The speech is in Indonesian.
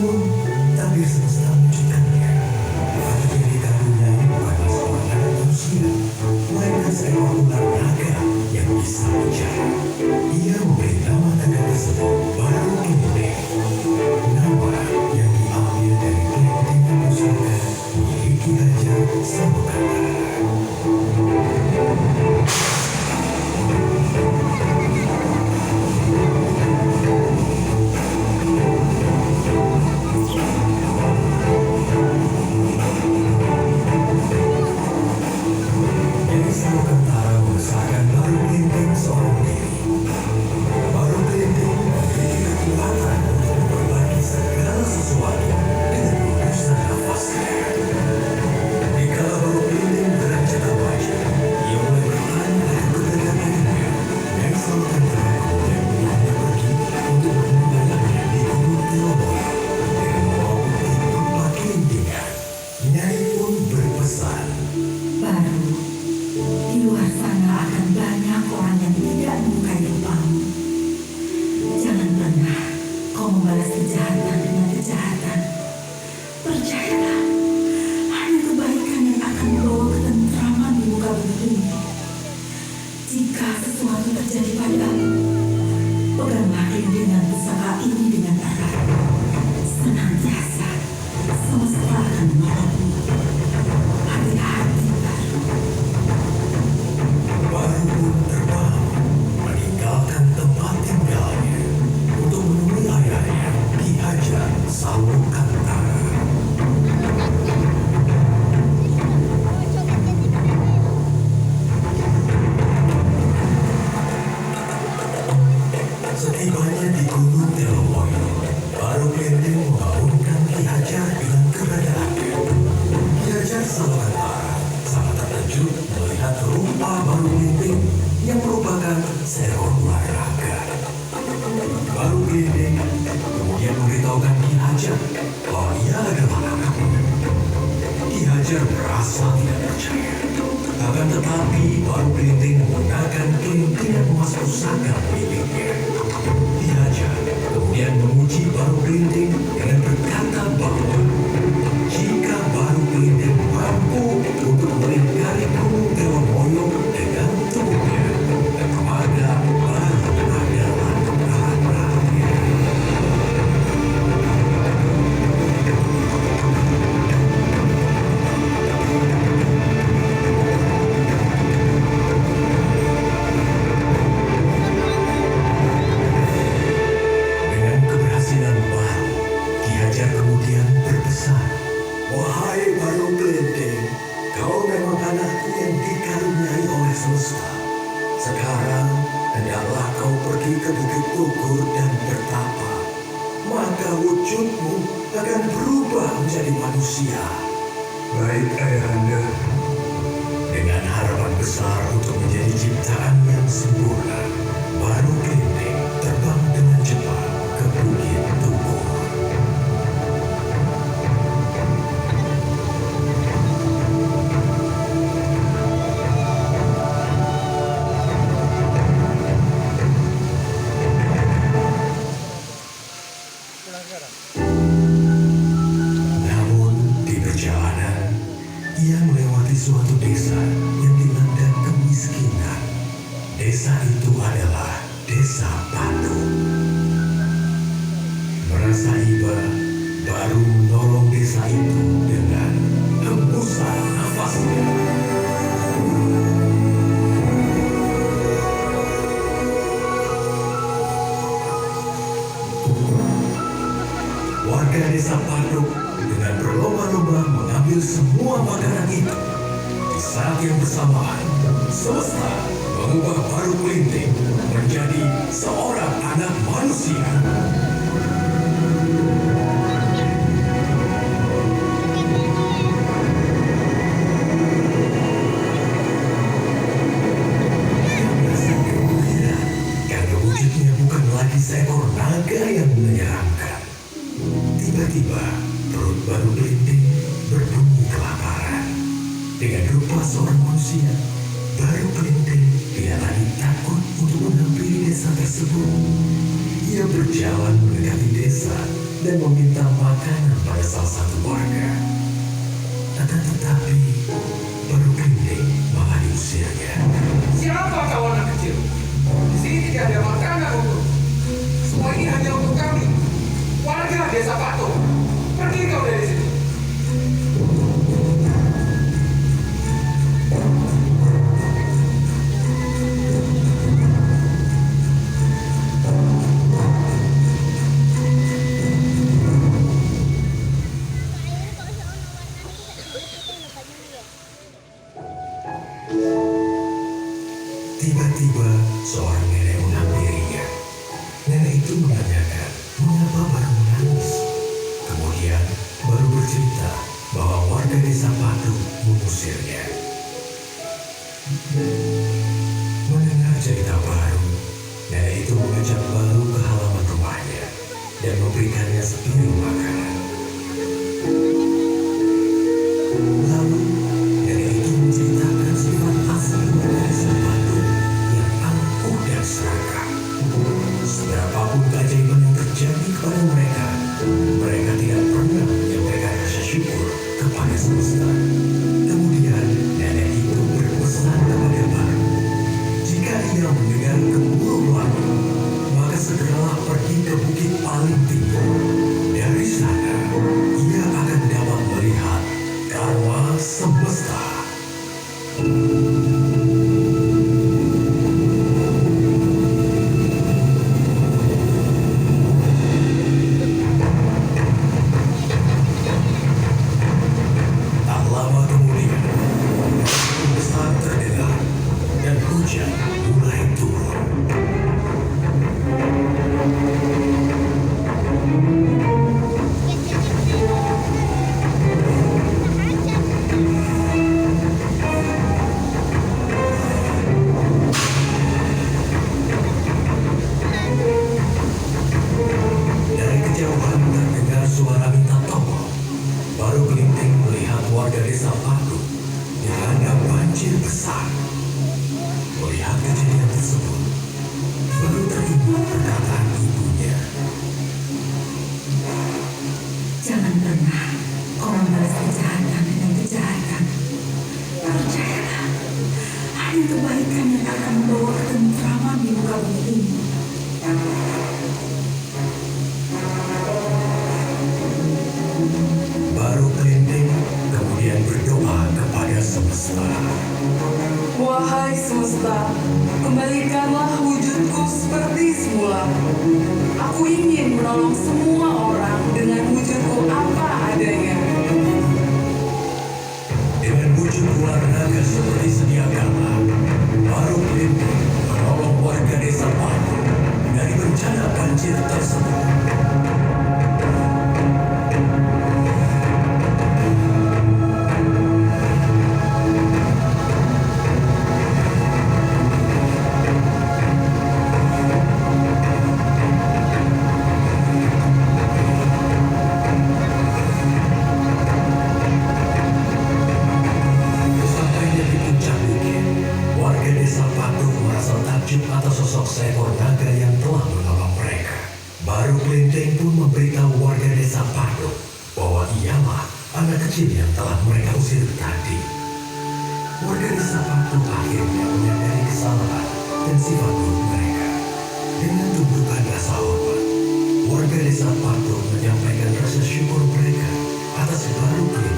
Namun, takdir semesta menciptakannya. Baru yang dikandungnya bukanlah seorang anak manusia, melainkan seekor ular naga yang bisa bicara. Ia memberi nama naga tersebut Baru Kelinting. Nama yang diambil dari kelinting yang pusaka milik Ki Hajar Saloka. Nyai Salokantara membesarkan Baru Kelinting seorang diri. Baru Kelinting memiliki kekuatan untuk memperbaiki segala sesuatu dengan hembusan nafasnya. Dikala Baru Kelinting beranjak remaja, ia mulai bertanya akan keberadaannya. Nyai Salokantara kemudian menyuruhnya pergi untuk mengembalikannya di Gunung Telomoyo dengan membawa bukti berupa kelintingan. Nyai pun berpesan, Baru, di luar sana akan banyak orang yang tidak menyukai rupamu. Jangan pernah kau membalas kejahatan dengan kejahatan. Percayalah, hanya kebaikan yang akan membawa ketentraman di muka bumi ini. Jika sesuatu terjadi padamu, peganglah dengan pusaka ini dengan erat. Senantiasa, semesta akan menolongmu. Hati-hati, Baru. Baru pun terbang meninggalkan tempat tinggalnya untuk menemui ayahnya Ki Hajar Salokantara. Setibanya di Gunung Telomoyo, Baru Kelinting membangunkan Ki Hajar dengan keberadaannya. Ki Hajar Salokantara sangat terkejut melihat rupa Baru Kelinting yang merupakan seekor ular naga. Baru Kelinting kemudian memberitahukan Ki Hajar bahwa ia adalah anaknya. Ki Hajar merasa tidak percaya. Akan tetapi Baru Kelinting menggunakan kelintingan emas pusaka miliknya. Ki Hajar kemudian memuji Baru Kelinting dengan berkata bahwa jika Baru Kelinting mampu untuk melingkari Gunung Telomoyo dengan tubuhnya, maka Baru adalah anaknya. Dengan keberhasilan Baru, Ki Hajar kemudian berpesan, "Wahai Baru Kelinting, kau memang anakku yang dikaruniai oleh semesta. Sekarang, hendaklah kau pergi ke Bukit Tugur dan bertapa. Maka wujudmu akan berubah menjadi manusia." Baik, Ayahanda. Dengan harapan besar untuk menjadi ciptaan yang sempurna, Baru Kelinting terbang dengan cepat ke Bukit Tugur. Namun di perjalanan, ia melewati suatu desa yang dilanda kemiskinan. Desa itu adalah Desa Patung. Merasa iba, Baru menolong desa itu dengan hembusan nafasnya. Warga Desa Patung dengan berlomba-lomba mengambil semua makanan itu. Di saat yang bersamaan, semesta mengubah Baru Kelinting menjadi seorang anak manusia. Dia merasa gembira karena wujudnya bukan lagi seekor naga yang menyeramkan. Tiba-tiba, perut Baru Kelinting berbunyi kelaparan. Dengan rupa seorang manusia, Baru Kelinting tidak lagi takut untuk menghampiri desa tersebut. Ia berjalan mendekati desa dan meminta makan makanan pada salah satu warga. Tetapi baru Kelinting malah diusirnya. Siapa kau anak kecil? Di sini tidak ada makanan untuk. Semua ini hanya untuk kami. Warga desa Patung. Pergi kau dari sini. Tiba-tiba seorang nenek menghampirinya. Nenek itu menanyakan mengapa baru menangis. Kemudian baru bercerita bahwa warga desa Patu mengusirnya. Mendengar cerita baru, nenek itu mengajak Baru ke halaman rumahnya dan memberikannya sepiring makanan. Lalu nenek itu menceritakan sifat asli warga desa Patu yang angkuh dan serakah. Seberapapun keajaiban yang terjadi kepada mereka, mereka tidak pernah menyampaikan rasa syukur kepada semesta. Kemudian nenek itu berpesan kepada Baru, jika ia mendengar gemuruh langit, maka segeralah pergi ke bukit paling tinggi. Dari sana, ia akan dapat melihat karma semesta. Tak lama kemudian, besar terdengar dan hujan mulai turun. Dari kejauhan terdengar suara minta tolong. Baru Kelinting melihat warga desa Patu dilanda banjir besar. Melihat kejadian tersebut, baru teringat perkataan ibunya. Jangan pernah kau membalas kejahatan dengan kejahatan. Percayalah, hanya kebaikan yang akan membawa ketentraman di muka bumi ini. Baru Kelinting kemudian berdoa kepada semesta. Wahai semesta, kembalikanlah wujudku seperti semula. Aku ingin menolong semua orang dengan wujudku apa adanya. Dengan wujud luar raga seperti sedia kala, Baru Kelinting menolong warga desa Patu dari bencana banjir tersebut. Sampainya di puncak bukit, warga desa Patu merasa takjub atas sosok seekor naga yang telah menolong mereka. Baru Kelinting pun memberitahu warga desa Patu bahwa ialah anak kecil yang telah mereka usir tadi. Warga desa Patu akhirnya menyadari kesalahan dan sifat buruk mereka. Dengan tumpukan rasa hormat, warga desa Patu menyampaikan rasa syukur mereka atas Baru Kelinting.